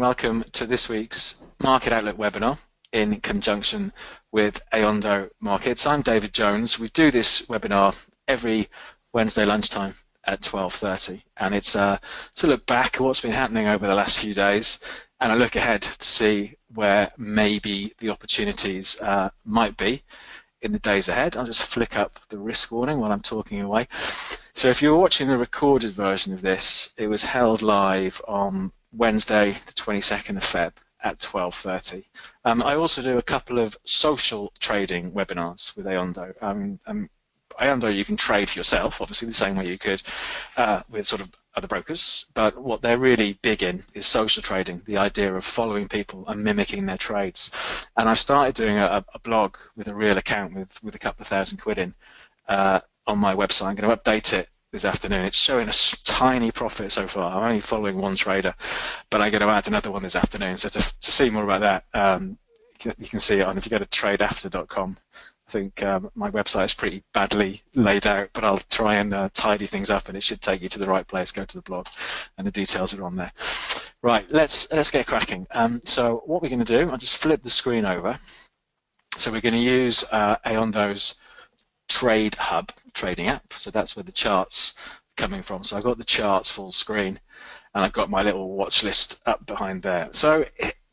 welcome to this week's Market Outlook webinar in conjunction with AUDUSD Markets. I'm David Jones. We do this webinar every Wednesday lunchtime at 12:30, and it's to look back at what's been happening over the last few days and a look ahead to see where maybe the opportunities might be in the days ahead. I'll just flick up the risk warning while I'm talking away. So if you're watching the recorded version of this, it was held live on Wednesday, the 22nd of Feb at 12:30. I also do a couple of social trading webinars with AUDUSD. AUDUSD you can trade for yourself, obviously the same way you could with sort of other brokers, but what they're really big in is social trading, the idea of following people and mimicking their trades. And I've started doing a blog with a real account with a couple of £1,000 in on my website. I'm going to update it this afternoon. It's showing a tiny profit so far. I'm only following one trader, but I'm going to add another one this afternoon. So to see more about that, you can see it on, if you go to tradeafter.com. I think my website is pretty badly laid out, but I'll try and tidy things up, and it should take you to the right place. Go to the blog, and the details are on there. Right, let's get cracking. So what we're going to do, I'll just flip the screen over. So we're going to use AUDUSD's Trade Hub trading app. So that's where the charts are coming from. So I've got the charts full screen, and I've got my little watch list up behind there. So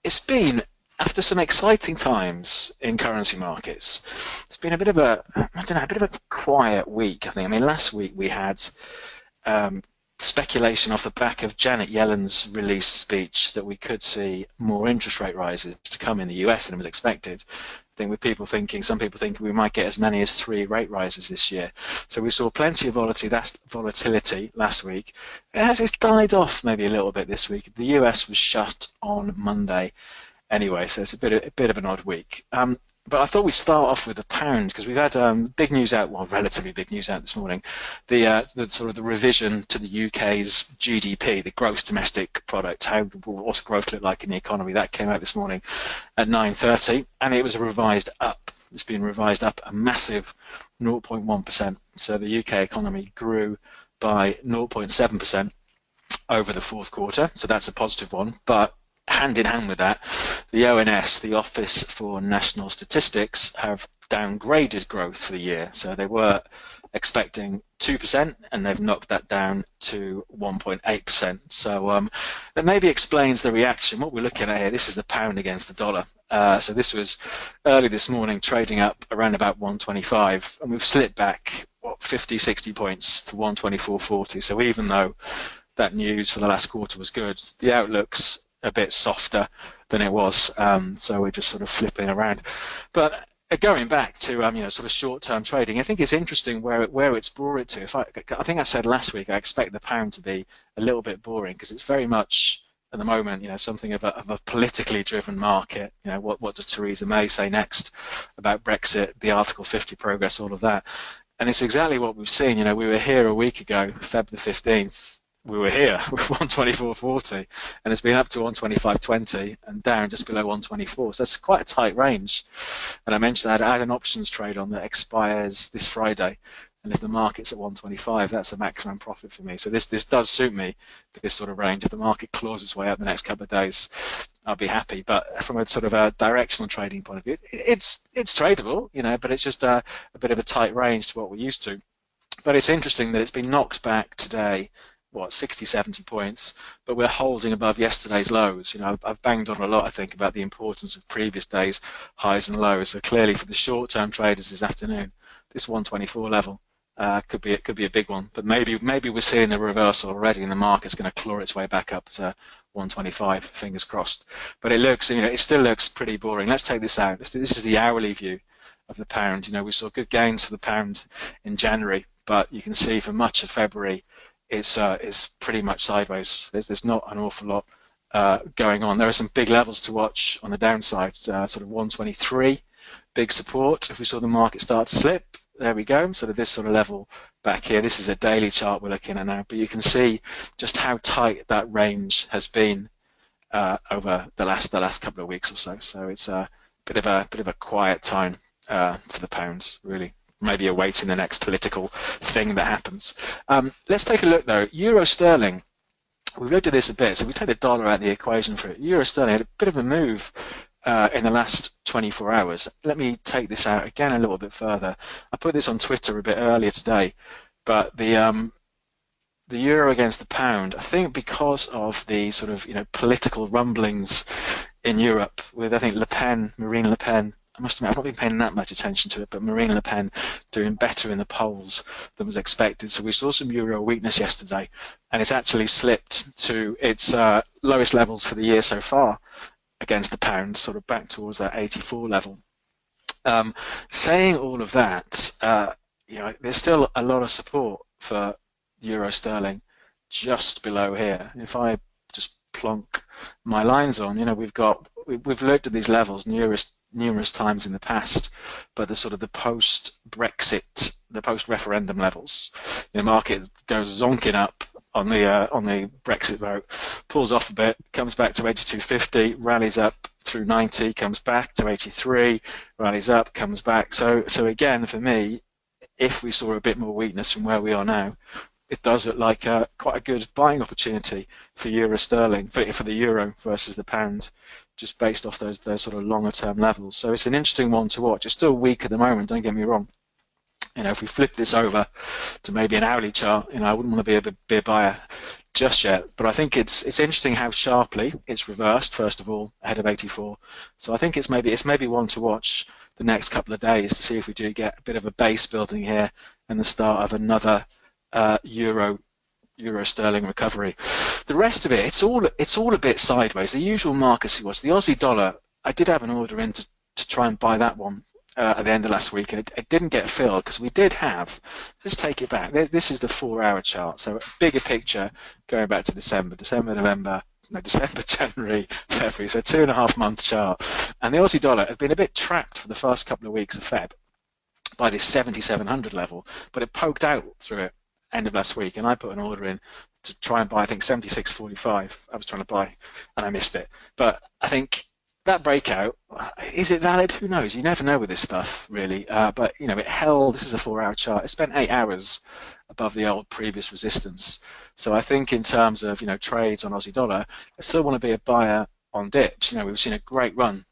it's been, after some exciting times in currency markets, it's been a bit of a, a bit of a quiet week, I think. I mean, last week we had speculation off the back of Janet Yellen's release speech that we could see more interest rate rises to come in the US than was expected. I think with people thinking, some people think we might get as many as 3 rate rises this year. So we saw plenty of volatility last week. It's died off maybe a little bit this week. The US was shut on Monday anyway, so it's a bit of an odd week. But I thought we'd start off with the pound, because we've had big news out, well, relatively big news out this morning. The sort of the revision to the UK's GDP, the gross domestic product, what's growth look like in the economy, that came out this morning at 9:30, and it was revised up. It's been revised up a massive 0.1%. So the UK economy grew by 0.7% over the fourth quarter, so that's a positive one. But hand in hand with that, the ONS, the Office for National Statistics, have downgraded growth for the year. So they were expecting 2%, and they've knocked that down to 1.8%. So that maybe explains the reaction. What we're looking at here, this is the pound against the dollar. So this was early this morning, trading up around about 125, and we've slipped back, what, 50, 60 points to 124.40. So even though that news for the last quarter was good, the outlook's a bit softer than it was, so we're just sort of flipping around. But going back to sort of short-term trading, I think it's interesting where it's brought it to. I think I said last week I expect the pound to be a little bit boring, because it's very much at the moment something of a politically driven market. What does Theresa May say next about Brexit, the Article 50 progress, all of that, and it's exactly what we've seen. We were here a week ago, Feb the 15th. We were here with 124.40, and it's been up to 125.20 and down just below 124. So that's quite a tight range. And I mentioned I had an options trade on that expires this Friday, and if the market's at 125, that's a maximum profit for me. So this does suit me, this sort of range. If the market claws its way up the next couple of days, I'll be happy. But from a sort of a directional trading point of view, it's tradable, but it's just a bit of a tight range to what we're used to. But it's interesting that it's been knocked back today, 60, 70 points, but we're holding above yesterday's lows. I've banged on a lot, I think, about the importance of previous days' highs and lows. So clearly for the short-term traders this afternoon, this 124 level could be a big one. But maybe we're seeing the reversal already, and the market's going to claw its way back up to 125. Fingers crossed. But it looks, it still looks pretty boring. Let's take this out. This is the hourly view of the pound. We saw good gains for the pound in January, but you can see for much of February, it's pretty much sideways. There's not an awful lot going on. There are some big levels to watch on the downside, sort of 123, big support. If we saw the market start to slip, there we go, sort of this sort of level back here. This is a daily chart we're looking at now, but you can see just how tight that range has been over the last couple of weeks or so. So it's a bit of a quiet time for the pounds, really. Maybe awaiting the next political thing that happens. Let's take a look though. Euro sterling we've looked at this a bit. So we take the dollar out of the equation for it. Euro sterling had a bit of a move in the last 24 hours. Let me take this out again a little bit further. I put this on Twitter a bit earlier today, but the euro against the pound, I think because of the sort of political rumblings in Europe with, I think, Marine Le Pen, I must admit I've not been paying that much attention to it, but Marine Le Pen doing better in the polls than was expected. So we saw some euro weakness yesterday, and it's actually slipped to its lowest levels for the year so far against the pound, sort of back towards that 84 level. Saying all of that, there's still a lot of support for euro sterling just below here. If I just plonk my lines on, we've looked at these levels numerous times in the past, but the sort of the post-Brexit, the post-referendum levels, the market goes zonking up on the Brexit vote, pulls off a bit, comes back to 82.50, rallies up through 90, comes back to 83, rallies up, comes back. So again, for me, if we saw a bit more weakness from where we are now, it does look like quite a good buying opportunity for euro sterling, for the euro versus the pound, just based off those sort of longer term levels. So it's an interesting one to watch. It's still weak at the moment, don't get me wrong. If we flip this over to maybe an hourly chart, I wouldn't want to be a buyer just yet. But I think it's interesting how sharply it's reversed, first of all, ahead of 84. So I think it's maybe one to watch the next couple of days to see if we do get a bit of a base building here and the start of another euro sterling recovery. The rest of it, it's all a bit sideways. The usual markets you watch, the Aussie dollar, I did have an order in to try and buy that one at the end of last week, and it didn't get filled because we did have, just take it back, this is the 4-hour chart, so a bigger picture going back to December, January, February, so 2.5 month chart, and the Aussie dollar had been a bit trapped for the first couple of weeks of Feb by this 7,700 level, but it poked out through it end of last week, and I put an order in to try and buy, I think 76.45 I was trying to buy, and I missed it. But I think that breakout, is it valid? Who knows? You never know with this stuff, really. But it held. This is a 4-hour chart. It spent 8 hours above the old previous resistance. So I think in terms of trades on Aussie dollar, I still want to be a buyer on dips. We've seen a great run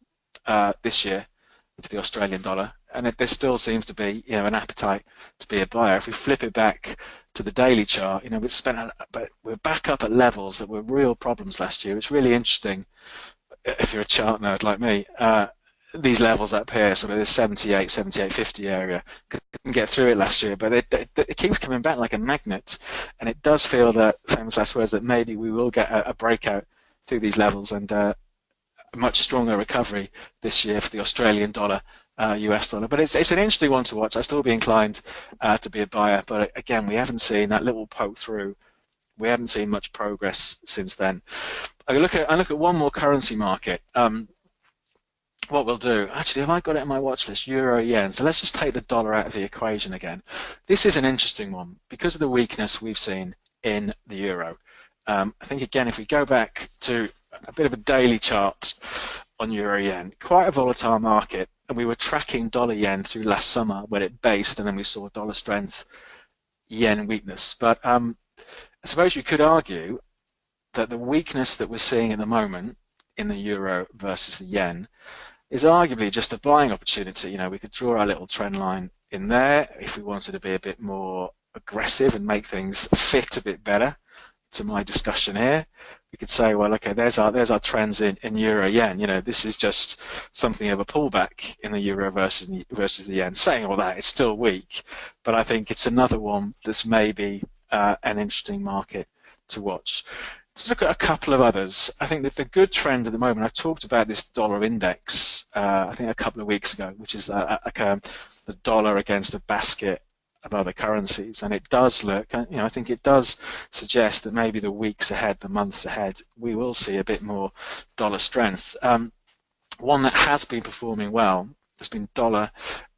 this year with the Australian dollar, and there still seems to be an appetite to be a buyer. If we flip it back to the daily chart, but we're back up at levels that were real problems last year. It's really interesting. If you're a chart nerd like me, these levels up here, sort of this 78, 78.50 area, couldn't get through it last year, but it keeps coming back like a magnet, and it does feel that, famous last words, that maybe we will get a breakout through these levels and a much stronger recovery this year for the Australian dollar, US dollar. But it's an interesting one to watch. I'd still be inclined to be a buyer, but again, we haven't seen that little poke through. We haven't seen much progress since then. I look at one more currency market. What we'll do, actually, have I got it in my watch list? Euro yen. So let's just take the dollar out of the equation again. This is an interesting one because of the weakness we've seen in the euro. I think again, if we go back to a bit of a daily chart on euro yen, quite a volatile market, and we were tracking dollar yen through last summer when it based, and then we saw dollar strength, yen weakness. But I suppose you could argue that the weakness that we're seeing at the moment in the euro versus the yen is arguably just a buying opportunity. We could draw our little trend line in there if we wanted to be a bit more aggressive and make things fit a bit better to my discussion here. We could say, well, okay, there's our trends in euro yen. This is just something of a pullback in the euro versus the yen. Saying all that, it's still weak, but I think it's another one that's maybe an interesting market to watch. Let's look at a couple of others. I think that the good trend at the moment, I've talked about this dollar index, I think a couple of weeks ago, which is the dollar against a basket of other currencies, and it does look, I think it does suggest that maybe the weeks ahead, the months ahead, we will see a bit more dollar strength. One that has been performing well has been dollar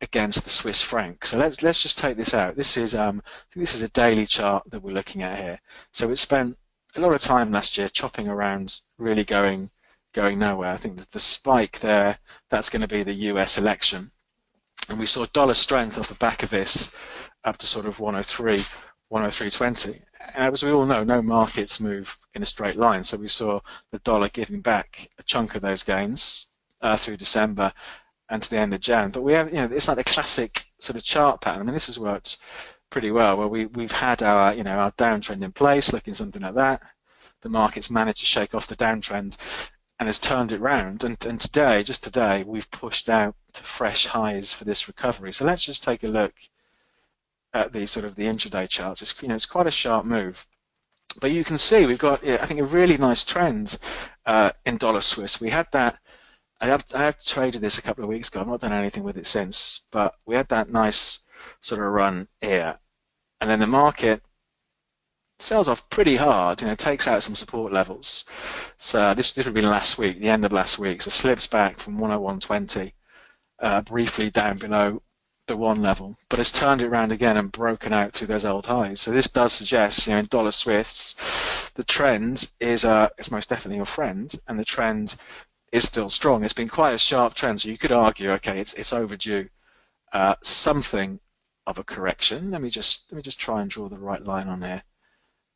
against the Swiss franc. So let's just take this out. This is I think this is a daily chart that we're looking at here. So it spent a lot of time last year chopping around, really going nowhere. I think that the spike there, that's going to be the US election, and we saw dollar strength off the back of this up to sort of 103, 103.20, as we all know, no markets move in a straight line. So we saw the dollar giving back a chunk of those gains through December and to the end of Jan. But we have, it's like the classic sort of chart pattern. I mean, this has worked pretty well, where we've had our, our downtrend in place, looking something like that. The market's managed to shake off the downtrend and has turned it round. And today, just today, we've pushed out to fresh highs for this recovery. So let's just take a look at the sort of the intraday charts. It's, it's quite a sharp move. But you can see we've got, I think, a really nice trend in dollar Swiss. We had that. I have traded this a couple of weeks ago. I've not done anything with it since, but we had that nice sort of run here, and then the market sells off pretty hard. Takes out some support levels. So this would have been last week, the end of last week. So slips back from 101.20, briefly down below the 1 level, but has turned it around again and broken out through those old highs. So this does suggest, in dollar Swiss, the trend is it's most definitely your friend, and the trend is still strong. It's been quite a sharp trend, so you could argue, okay, it's overdue something of a correction. Let me just try and draw the right line on here.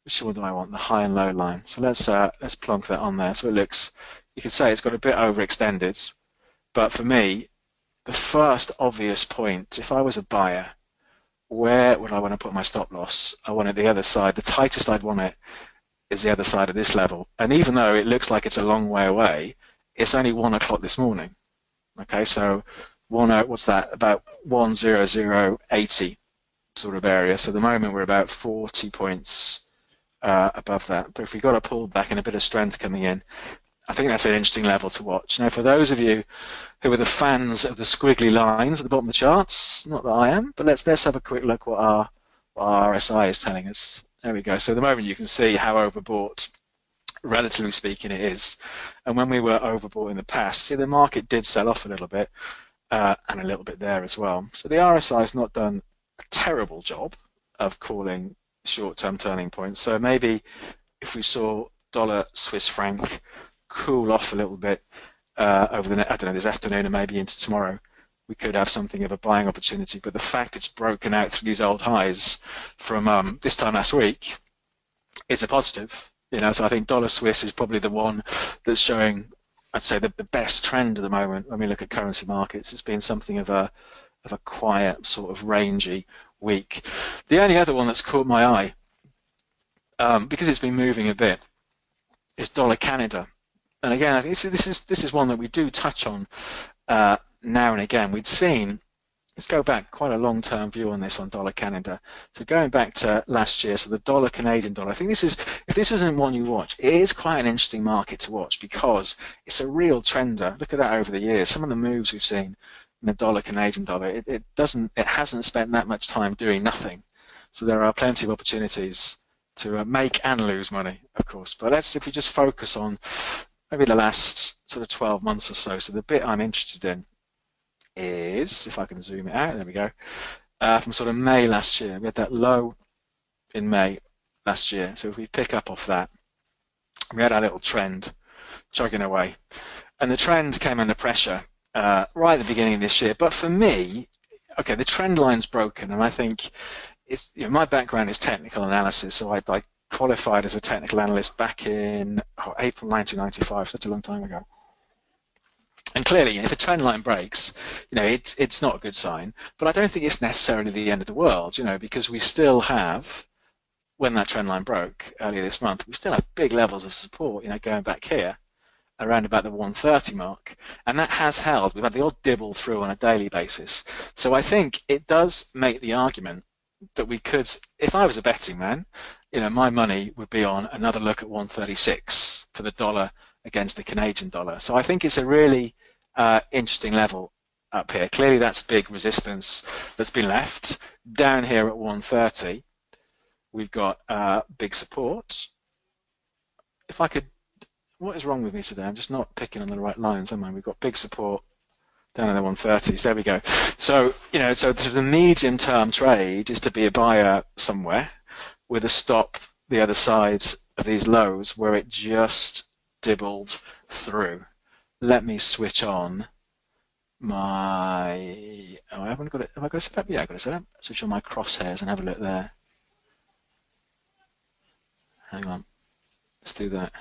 Which one do I want? The high and low line. So let's plonk that on there. So it looks, you could say it's got a bit overextended, but for me, the first obvious point, if I was a buyer, where would I want to put my stop loss? I want it the other side. The tightest I'd want it is the other side of this level. And even though it looks like it's a long way away, it's only 1 o'clock this morning. Okay, so what's that? About 100.80 sort of area. So at the moment we're about 40 points above that. But if we got a pullback and a bit of strength coming in, I think that's an interesting level to watch. Now, for those of you who are the fans of the squiggly lines at the bottom of the charts, not that I am, but let's have a quick look what our RSI is telling us. There we go. So at the moment you can see how overbought, relatively speaking, it is. And when we were overbought in the past, the market did sell off a little bit and a little bit there as well. So the RSI has not done a terrible job of calling short-term turning points. So maybe if we saw dollar Swiss franc cool off a little bit over this afternoon and maybe into tomorrow, we could have something of a buying opportunity. But the fact it's broken out through these old highs from this time last week, it's a positive. So I think dollar Swiss is probably the one that's showing, I'd say, the best trend at the moment. When we look at currency markets, it's been something of a quiet, sort of rangy week. The only other one that's caught my eye, because it's been moving a bit, is dollar Canada. And again, I think this is one that we do touch on now and again. We'd seen, let's go back, quite a long-term view on this on dollar Canada. So going back to last year, so the dollar Canadian dollar, I think if this isn't one you watch, it is quite an interesting market to watch because it's a real trender. Look at that over the years. Some of the moves we've seen in the dollar Canadian dollar, it hasn't spent that much time doing nothing. So there are plenty of opportunities to make and lose money, of course. But if we just focus on maybe the last sort of 12 months or so. So the bit I'm interested in is, if I can zoom it out, there we go, from sort of May last year. We had that low in May last year. So if we pick up off that, we had our little trend chugging away. And the trend came under pressure right at the beginning of this year. But for me, okay, the trend line's broken, and I think it's, my background is technical analysis, so I qualified as a technical analyst back in April 1995, such a long time ago. And clearly, if a trend line breaks, it's not a good sign. But I don't think it's necessarily the end of the world, because we still have, when that trend line broke earlier this month, we still have big levels of support, going back here, around about the 130 mark, and that has held. We've had the odd dibble through on a daily basis. So I think it does make the argument that we could, if I was a betting man, my money would be on another look at 136 for the dollar against the Canadian dollar. So I think it's a really interesting level up here. Clearly that's big resistance that's been left. Down here at 130, we've got big support. If I could, what is wrong with me today? I'm just not picking on the right lines, am I? We've got big support down in the 130s. There we go. So, so the medium-term trade is to be a buyer somewhere with a stop the other side of these lows where it just dibbled through. Let me switch on my, I haven't got it, have I got it set up? Yeah, I've got it set up. Switch on my crosshairs and have a look there. Hang on, let's do that.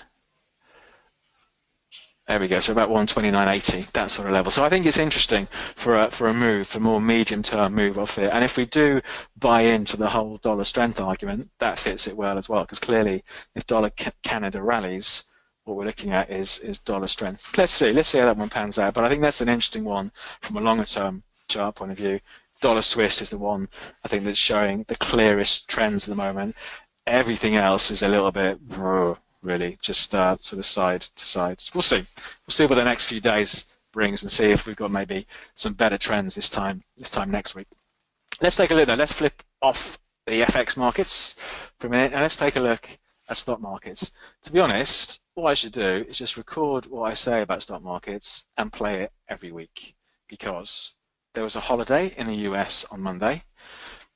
There we go. So about 129.80, that sort of level. So I think it's interesting for a move, for a more medium-term move off it. And if we do buy into the whole dollar strength argument, that fits it well as well. Because clearly, if dollar Canada rallies, what we're looking at is dollar strength. Let's see how that one pans out. But I think that's an interesting one from a longer-term chart point of view. Dollar Swiss is the one I think that's showing the clearest trends at the moment. Everything else is a little bit really just sort of side to side. We'll see what the next few days brings and see if we've got maybe some better trends this time next week. Let's take a look though. Let's flip off the FX markets for a minute and let's take a look at stock markets. To be honest, what I should do is just record what I say about stock markets and play it every week, because there was a holiday in the US on Monday.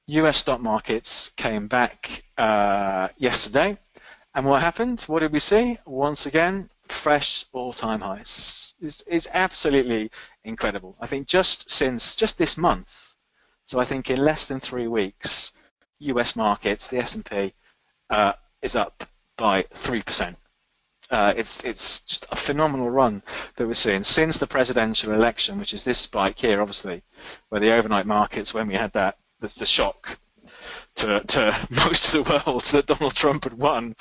US stock markets came back yesterday. And what happened? What did we see? Once again, fresh all-time highs. It's absolutely incredible. I think just this month, so I think in less than 3 weeks, US markets, the S&P, is up by 3%. It's just a phenomenal run that we're seeing since the presidential election, which is this spike here, obviously, where the overnight markets, when we had the shock to most of the world that Donald Trump had won,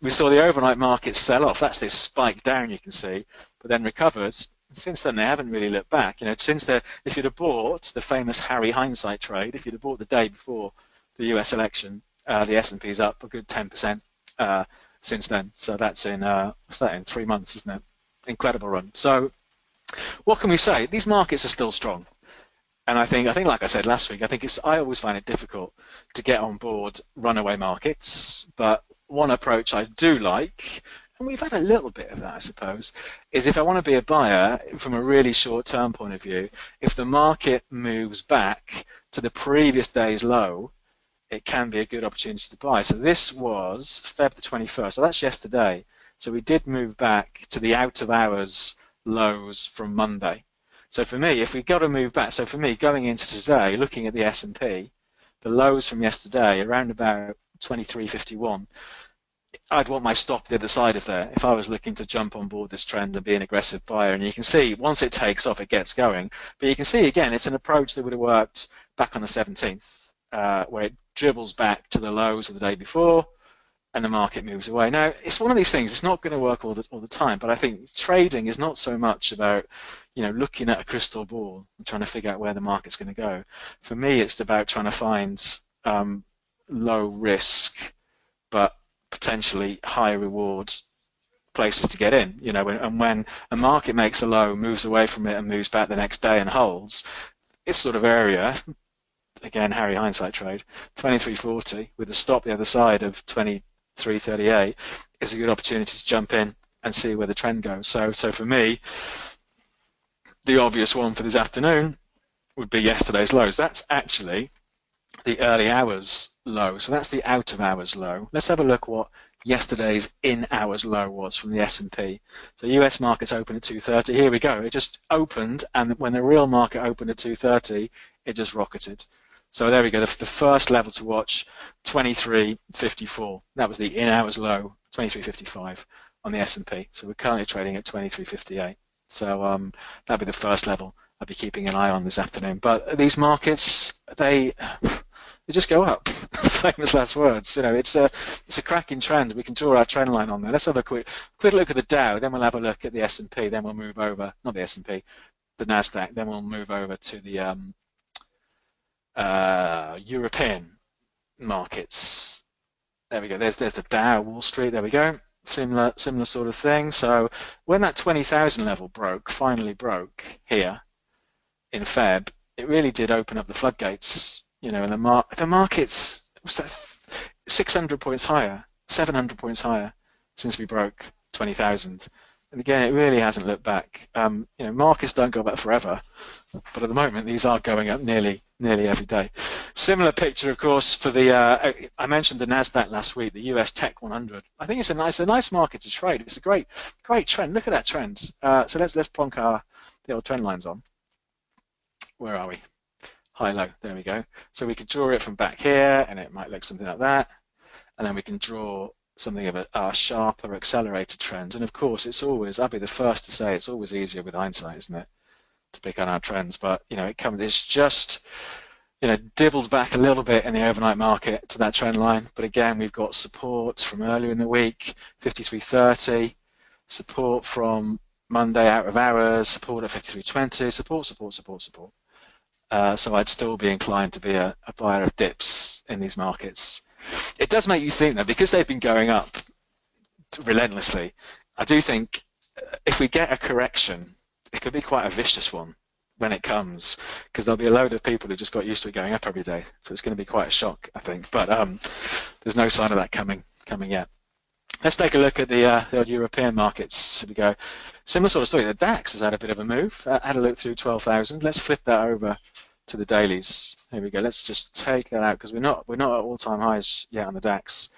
we saw the overnight markets sell off. That's this spike down you can see, but then recovered. Since then, they haven't really looked back. If you'd have bought the famous Harry hindsight trade, if you'd have bought the day before the US election, the S&P's up a good 10% since then. So that's in what's that in 3 months, isn't it? Incredible run. So what can we say? These markets are still strong. And I think, like I said last week, I always find it difficult to get on board runaway markets. But one approach I do like, and we've had a little bit of that, I suppose, is if I want to be a buyer from a really short-term point of view, if the market moves back to the previous day's low, it can be a good opportunity to buy. So this was Feb the 21st. So that's yesterday. So we did move back to the out-of-hours lows from Monday. So for me, if we got to move back, so for me, going into today, looking at the S&P, the lows from yesterday, around about 23.51, I'd want my stop the other side of there if I was looking to jump on board this trend and be an aggressive buyer. And you can see, once it takes off, it gets going. But you can see, again, it's an approach that would have worked back on the 17th, where it dribbles back to the lows of the day before, and the market moves away. Now, it's one of these things, it's not going to work all the time, but I think trading is not so much about, looking at a crystal ball and trying to figure out where the market's going to go. For me, it's about trying to find low risk, but potentially high reward places to get in, and when a market makes a low, moves away from it and moves back the next day and holds, this sort of area, again, Harry hindsight trade, 23.40 with a stop the other side of 23.38 is a good opportunity to jump in and see where the trend goes. So for me, the obvious one for this afternoon would be yesterday's lows. That's actually the early hours low. So that's the out of hours low. Let's have a look what yesterday's in hours low was from the S&P. So US markets opened at 230. Here we go. It just opened, and when the real market opened at 230, it just rocketed. So there we go. The first level to watch, 23.54. That was the in hours low, 23.55 on the S&P. So we're currently trading at 23.58. So that'd be the first level I'd be keeping an eye on this afternoon. But these markets, they just go up. Famous last words. It's a cracking trend. We can draw our trend line on there. Let's have a quick look at the Dow. Then we'll have a look at the S&P. Then we'll move over, not the S&P, the Nasdaq. Then we'll move over to the European markets. There we go. There's the Dow, Wall Street. There we go. Similar sort of thing. So when that 20,000 level finally broke here in Feb, it really did open up the floodgates. And the markets, what's that, 600 points higher, 700 points higher since we broke 20,000. And again, it really hasn't looked back. Markets don't go back forever, but at the moment these are going up nearly every day. Similar picture, of course, for the I mentioned the Nasdaq last week, the US Tech 100. I think it's a nice market to trade. It's a great trend. Look at that trend. So let's plonk the old trend lines on. Where are we? High low. There we go. So we could draw it from back here, and it might look something like that. And then we can draw something of a sharper, accelerated trend. And of course, it's always, I'll be the first to say, it's always easier with hindsight, isn't it, to pick on our trends. But it's just dibbled back a little bit in the overnight market to that trend line. But again, we've got support from earlier in the week, 53.30, support from Monday out of hours, support at 53.20, support. So I'd still be inclined to be a buyer of dips in these markets. It does make you think, though, because they've been going up relentlessly, I do think if we get a correction, it could be quite a vicious one when it comes, because there'll be a load of people who just got used to it going up every day. So it's going to be quite a shock, I think. But there's no sign of that coming yet. Let's take a look at the old European markets. Here we go. Similar sort of story. The DAX has had a bit of a move. Had a look through 12,000. Let's flip that over to the dailies. Here we go. Let's just take that out because we're not at all-time highs yet on the DAX,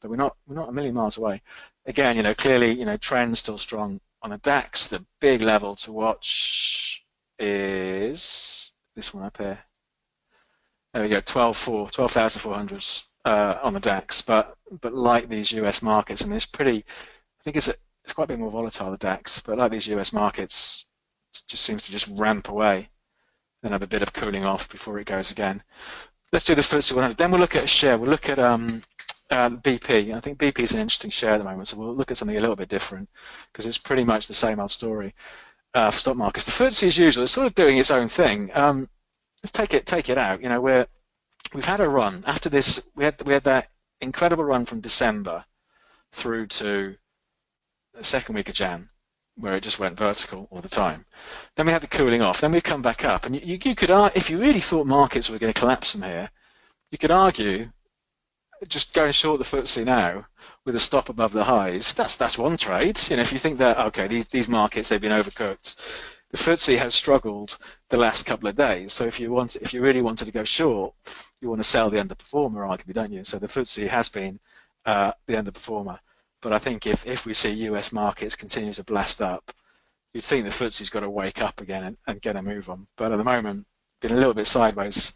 but we're not a million miles away. Again, clearly, trend still strong on the DAX. The big level to watch is this one up here. There we go. 12,400 on the DAX. But like these US markets, I mean, it's pretty. I think it's quite a bit more volatile, the DAX. But like these US markets, it just seems to just ramp away, then have a bit of cooling off before it goes again. Let's do the FTSE 100. Then we'll look at a share. We'll look at BP. I think BP is an interesting share at the moment, so we'll look at something a little bit different because it's pretty much the same old story for stock markets. The FTSE, as usual, is sort of doing its own thing. Let's take it out. We've had a run after this. We had that incredible run from December through to the second week of Jan, where it just went vertical all the time. Then we had the cooling off. Then we come back up, and you could, if you really thought markets were going to collapse from here, you could argue just going short the FTSE now with a stop above the highs. That's one trade. If you think that okay, these markets, they've been overcooked. The FTSE has struggled the last couple of days. So if you really wanted to go short, you want to sell the underperformer, arguably, don't you? So the FTSE has been the underperformer. But I think if we see US markets continue to blast up, you'd think the FTSE's got to wake up again and get a move on. But at the moment, been a little bit sideways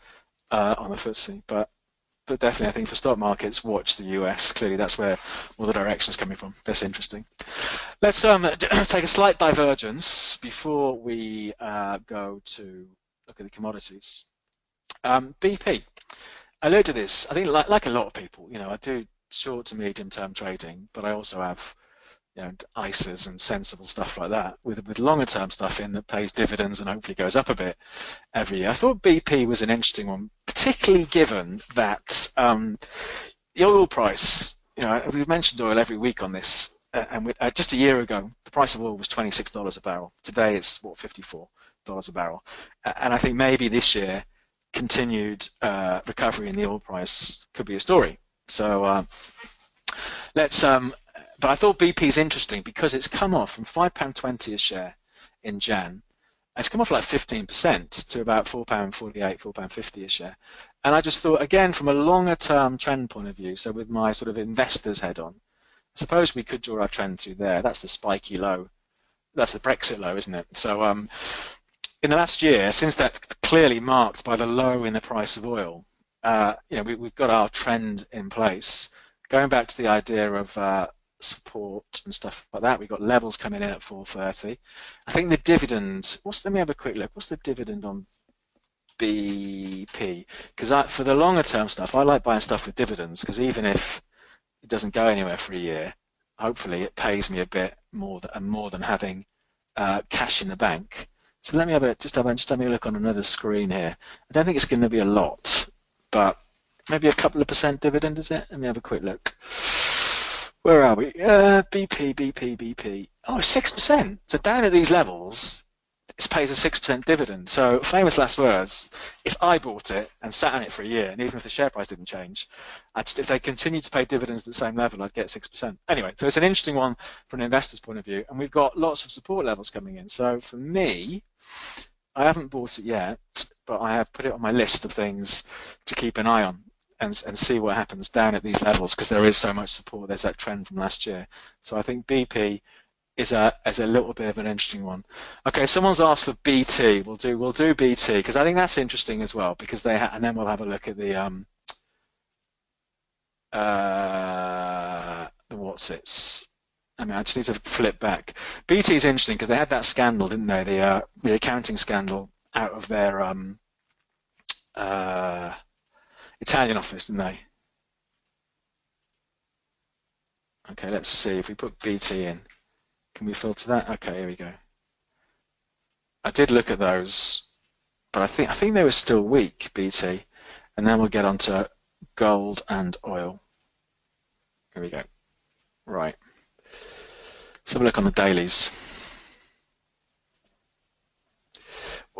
on the FTSE. But definitely, I think for stock markets, watch the US. Clearly, that's where all the direction's coming from. That's interesting. Let's take a slight divergence before we go to look at the commodities. BP. I alluded to this. I think like a lot of people, I do short to medium term trading, but I also have ISAs and sensible stuff like that with longer term stuff in that pays dividends and hopefully goes up a bit every year. I thought BP was an interesting one, particularly given that the oil price, we've mentioned oil every week on this, and just a year ago the price of oil was $26 a barrel. Today it's $54 a barrel, and I think maybe this year continued recovery in the oil price could be a story. So let's but I thought BP is interesting because it's come off from £5.20 a share in Jan. It's come off like 15% to about £4.48, £4.50 a share. And I just thought, again, from a longer term trend point of view, so with my sort of investor's head on, I suppose we could draw our trend through there. That's the spiky low. That's the Brexit low, isn't it? So in the last year, since that's clearly marked by the low in the price of oil, we've got our trend in place. Going back to the idea of support and stuff like that, we've got levels coming in at 430. I think the dividend, let me have a quick look. What's the dividend on BP? Because for the longer term stuff, I like buying stuff with dividends, because even if it doesn't go anywhere for a year, hopefully it pays me a bit more than having cash in the bank. So let me just have a look on another screen here. I don't think it's going to be a lot, but maybe a couple of % dividend, is it? Let me have a quick look. Where are we? BP. Oh, 6%. So down at these levels, it pays a 6% dividend. So famous last words, if I bought it and sat on it for a year, and even if the share price didn't change, if they continue to pay dividends at the same level, I'd get 6%. Anyway, so it's an interesting one from an investor's point of view, and we've got lots of support levels coming in. So for me, I haven't bought it yet, but I have put it on my list of things to keep an eye on and see what happens down at these levels, because there is so much support. There's that trend from last year. So I think BP is a little bit of an interesting one. Okay, someone's asked for BT. We'll do BT because I think that's interesting as well, because and then we'll have a look at the what's its, I mean, I just need to flip back. BT is interesting because they had that scandal, didn't they? The accounting scandal out of their Italian office, didn't they? Okay, let's see if we put BT in. Can we filter that? Okay, here we go. I did look at those, but I think they were still weak, BT. And then we'll get onto gold and oil. Here we go. Right. Let's have a look on the dailies.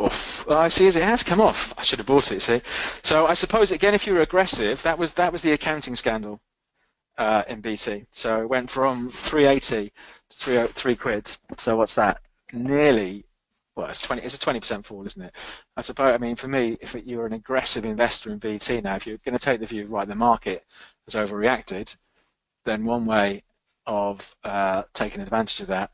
Oof. Well, I see as it has come off. I should have bought it, see. So I suppose, again, if you were aggressive, that was the accounting scandal in BT. So it went from 380 to 3 quid. So what's that? Nearly, well, it's a 20% fall, isn't it? I suppose, I mean, for me, if you're an aggressive investor in BT now, if you're going to take the view, right, the market has overreacted, then one way of taking advantage of that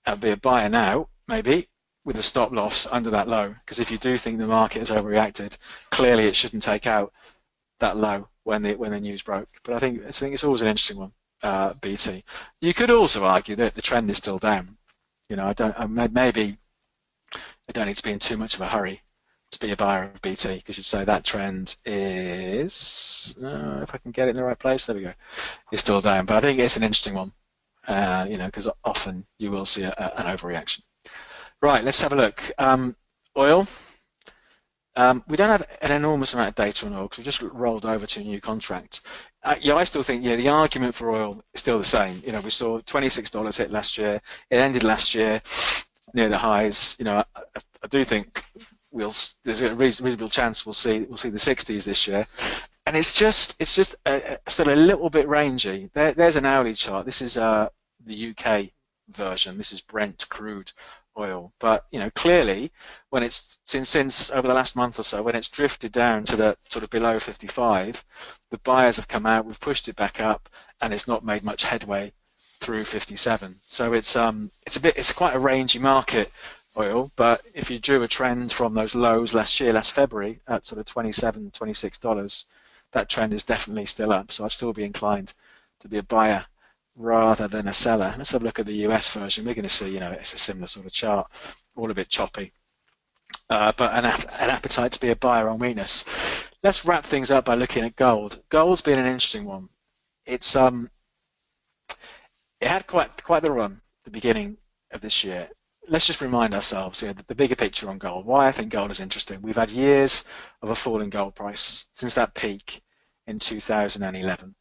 would be a buyer now, maybe, with a stop loss under that low. Because if you do think the market has overreacted, clearly it shouldn't take out that low when the news broke. But I think it's always an interesting one, BT. You could also argue that the trend is still down. You know, maybe I don't need to be in too much of a hurry to be a buyer of BT, because you'd say that trend is, if I can get it in the right place, there we go, it's still down. But I think it's an interesting one, you know, because often you will see an overreaction. Right, let's have a look. Oil. We don't have an enormous amount of data on oil because we just rolled over to a new contract. Yeah, I still think, yeah, the argument for oil is still the same. You know, we saw $26 hit last year. It ended last year near the highs. You know, I do think there's a reasonable chance we'll see the 60s this year. And it's just still a little bit rangy. There's an hourly chart. This is the UK version. This is Brent crude oil. But you know, clearly, when it's since over the last month or so, when it's drifted down to the sort of below 55, the buyers have come out. We've pushed it back up, and it's not made much headway through 57. So it's quite a rangy market, oil. But if you drew a trend from those lows last February, at sort of $27, $26, that trend is definitely still up. So I'd still be inclined to be a buyer rather than a seller. Let's have a look at the US version. We're going to see, you know, it's a similar sort of chart, all a bit choppy, but an appetite to be a buyer on weakness. Let's wrap things up by looking at gold. Gold's been an interesting one. It had quite the run at the beginning of this year. Let's just remind ourselves, you know, the bigger picture on gold. Why I think gold is interesting. We've had years of a falling gold price since that peak in 2011.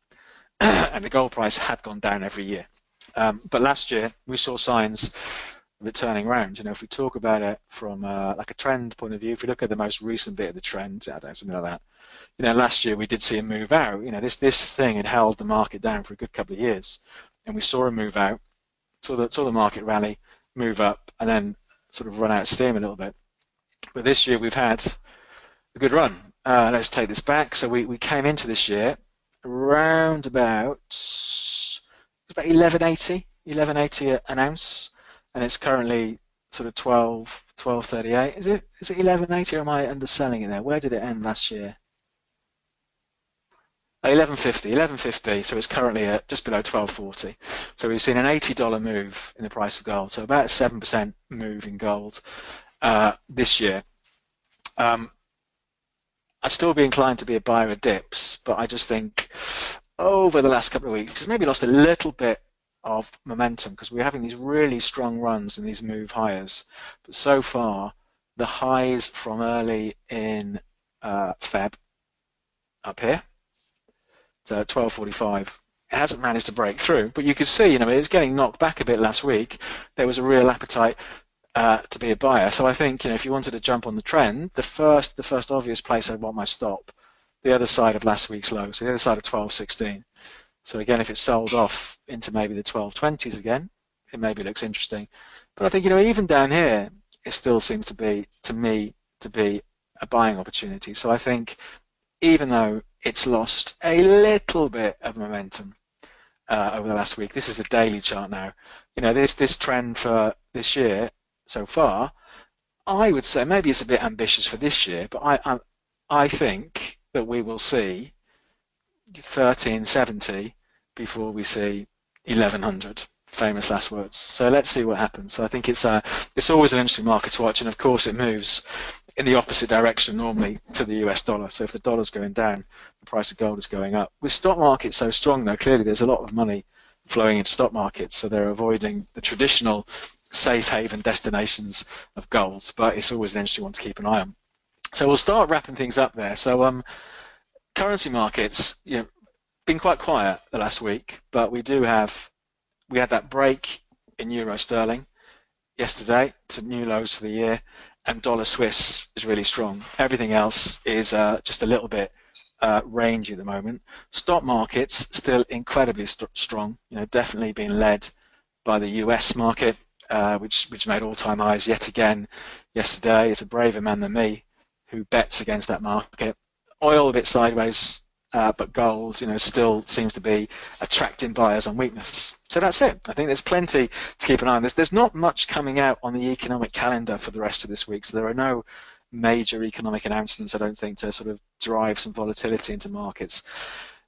And the gold price had gone down every year. But last year, we saw signs of it turning around. You know, if we talk about it from like a trend point of view, if we look at the most recent bit of the trend, I don't know, something like that, you know, last year we did see a move out. You know, this thing had held the market down for a good couple of years. And we saw a move out, saw the market rally, move up, and then sort of run out of steam a little bit. But this year we've had a good run. Let's take this back. So we came into this year around about 1180 an ounce, and it's currently sort of 1238. Is it 1180, or am I underselling it there? Where did it end last year? 1150. So it's currently at just below 1240. So we've seen an $80 move in the price of gold. So about a 7% move in gold this year. I'd still be inclined to be a buyer of dips, but I just think over the last couple of weeks, it's maybe lost a little bit of momentum because we're having these really strong runs and these move higher. But so far, the highs from early in Feb up here, so 1245, it hasn't managed to break through. But you could see, you know, it was getting knocked back a bit last week. There was a real appetite to be a buyer. So I think, you know, if you wanted to jump on the trend, the first obvious place I'd want my stop, the other side of last week's low, so the other side of 1216. So again, if it's sold off into maybe the 1220s again, it maybe looks interesting. But I think, you know, even down here, it still seems to be, to me, to be a buying opportunity. So I think even though it's lost a little bit of momentum over the last week, this is the daily chart now. You know, this trend for this year so far, I would say maybe it's a bit ambitious for this year, but I think that we will see 1370 before we see, 1100. Famous last words. So let's see what happens. So I think it's always an interesting market to watch, and of course it moves in the opposite direction normally to the US dollar. So if the dollar's going down, the price of gold is going up. With stock markets so strong though, clearly there's a lot of money flowing into stock markets, so they're avoiding the traditional safe haven destinations of gold, but it's always an interesting one to keep an eye on. So we'll start wrapping things up there. So currency markets, been quite quiet the last week, but we had that break in euro sterling yesterday to new lows for the year, and dollar Swiss is really strong. Everything else is just a little bit rangy at the moment. Stock markets still incredibly strong, definitely being led by the US market, which made all-time highs yet again yesterday. It's a braver man than me who bets against that market. Oil a bit sideways, but gold, still seems to be attracting buyers on weakness. So that's it. I think there's plenty to keep an eye on. There's not much coming out on the economic calendar for the rest of this week, so there are no major economic announcements, I don't think, to sort of drive some volatility into markets.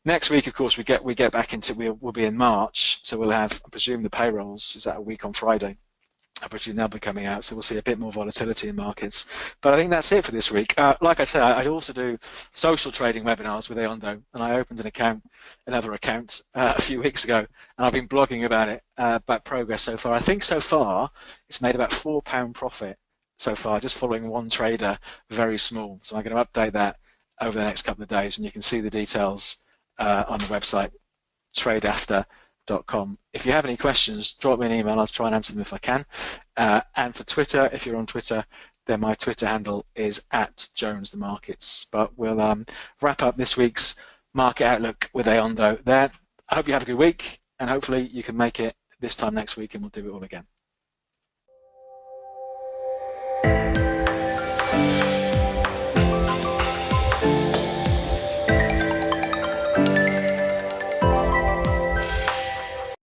Next week, of course, we get back into, we'll be in March, so we'll have, I presume, the payrolls. Is that a week on Friday? I presume they'll be coming out, so we'll see a bit more volatility in markets. But I think that's it for this week. Like I said, I also do social trading webinars with AUDUSD, and I opened another account a few weeks ago, and I've been blogging about it, about progress so far. I think so far it's made about £4 profit so far, just following one trader, very small. So I'm going to update that over the next couple of days, and you can see the details on the website, tradeafter.com. If you have any questions, drop me an email. I'll try and answer them if I can. And for Twitter, if you're on Twitter, then my Twitter handle is @JonesTheMarkets. But we'll wrap up this week's market outlook with AUDUSD there. I hope you have a good week, and hopefully you can make it this time next week, and we'll do it all again.